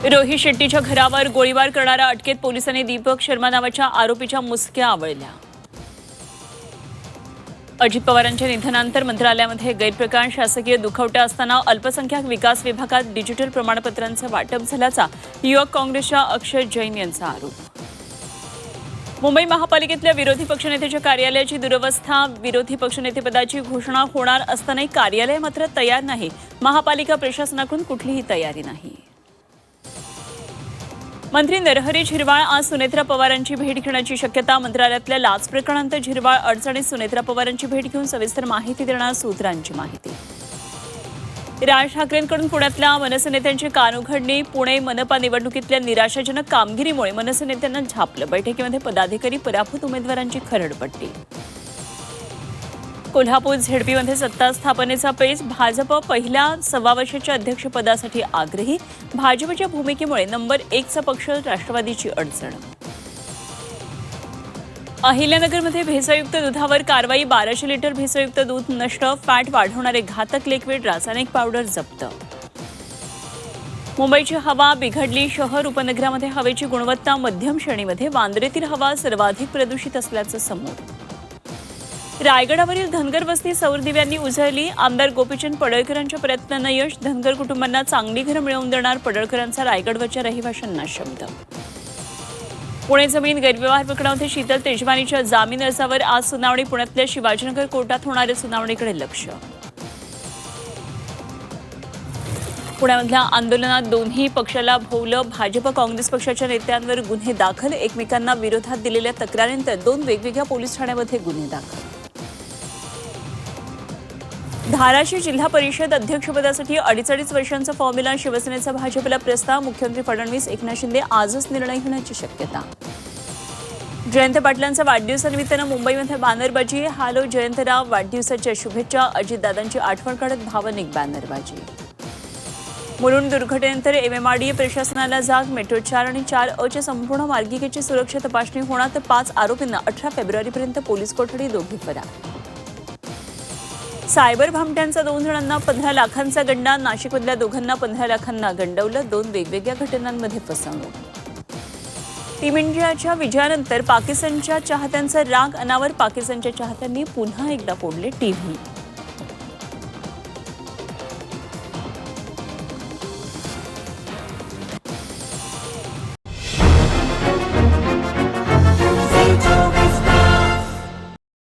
रोहित शेट्टीच्या घरावर गोळीबार करणाऱ्या अटकेत पोलिसांनी दीपक शर्मा नावाच्या आरोपीच्या मुसक्या आवळल्या। अजित पवारांच्या निधनानंतर मंत्रालयामध्ये गैरप्रकार शासकीय दुखवटा असताना अल्पसंख्याक विकास विभागात डिजिटल प्रमाणपत्रांचं वाटप झाल्याचा युवक काँग्रेसच्या अक्षय जैन यांचा आरोप। मुंबई महापालिकेतल्या विरोधी पक्षनेत्याच्या कार्यालयाची दुरवस्था, विरोधी पक्षनेतेपदाची घोषणा होणार असतानाही कार्यालय मात्र तयार नाही। महापालिका प्रशासनाकडून कुठलीही तयारी नाही। मंत्री नरहरी झिरवाळ आज सुनेत्रा पवारांची भेट घेण्याची शक्यता। मंत्रालयातल्या लाच प्रकरणानंतर झिरवाळ अडचणीत सुनेत्रा पवारांची भेट घेऊन सविस्तर माहिती देणार सूत्रांची माहिती। राज ठाकरेंकडून पुण्यातल्या मनसे नेत्यांची कानउघडणी। पुणे मनपा निवडणुकीतल्या निराशाजनक कामगिरीमुळे मनसे नेत्यांना झापलं। बैठकीमध्ये पदाधिकारी पराभूत उमेदवारांची खरडपट्टी। कोल्हापूर झेडपीमध्ये सत्ता स्थापनेचा पेच। भाजप पहिल्या सव्वा वर्षाच्या अध्यक्षपदासाठी आग्रही। भाजपच्या भूमिकेमुळे नंबर 1चा पक्ष राष्ट्रवादीची अडचण। अहिल्यानगरमध्ये भेसळयुक्त दुधावर कारवाई। 1200 लिटर भेसळयुक्त दूध नष्ट। फॅट वाढवणारे घातक लिक्विड रासायनिक पावडर जप्त। मुंबईची हवा बिघडली। शहर उपनगरामध्ये हवेची गुणवत्ता मध्यम श्रेणीमध्ये। वांद्रेतील हवा सर्वाधिक प्रदूषित असल्याचं समोर। रायगडावरील धनगर वस्ती सौर दिव्यांनी उजळली। आमदार गोपीचंद पडळकरांच्या प्रयत्नांना यश। धनगर कुटुंबांना चांगली घरं मिळवून देणार पडळकरांचा रायगडवरच्या रहिवाशांना शब्द। पुणे जमीन गैरव्यवहार प्रकरणामध्ये शीतल तेजवानीच्या जामीन अर्जावर आज सुनावणी। पुण्यातल्या शिवाजीनगर कोर्टात होणाऱ्या सुनावणीकडे लक्ष। पुण्यामधल्या आंदोलनात दोन्ही पक्षाला भोवलं। भाजप काँग्रेस पक्षाच्या नेत्यांवर गुन्हे दाखल। एकमेकांना विरोधात दिलेल्या तक्रारीनंतर 2 वेगवेगळ्या पोलीस ठाण्यामध्ये गुन्हे दाखल। धाराशिव जिल्हा परिषद अध्यक्षपदासाठी 2.5 वर्षांचा फॉर्म्युला। शिवसेनेचा भाजपला प्रस्ताव। मुख्यमंत्री फडणवीस एकनाथ शिंदे आजच निर्णय घेण्याची शक्यता। जयंत पाटलांचा वाढदिवसानिमित्तानं मुंबईमध्ये बॅनरबाजी। हॅलो जयंतराव, वाढदिवसाच्या शुभेच्छा। अजितदादांची आठवण काढत भावनिक बॅनरबाजी। मुलुंड दुर्घटनेनंतर MMRDA प्रशासनाला जाग। मेट्रो 4 आणि 4A संपूर्ण मार्गिकेची सुरक्षा तपासणी होणार तर 5 आरोपींना 18 फेब्रुवारीपर्यंत पोलीस कोठडी। दोघे फरार। सायबर भामट्यांचा 2 जणांना 15 लाखांचा गंडा। नाशिकमधल्या दोघांना 15 लाखांना गंडवलं। 2 वेगवेगळ्या घटनांमध्ये फसवणूक। टीम इंडियाच्या विजयानंतर पाकिस्तानच्या चाहत्यांचा राग अनावर। पाकिस्तानच्या चाहत्यांनी पुन्हा एकदा फोडले टीव्ही।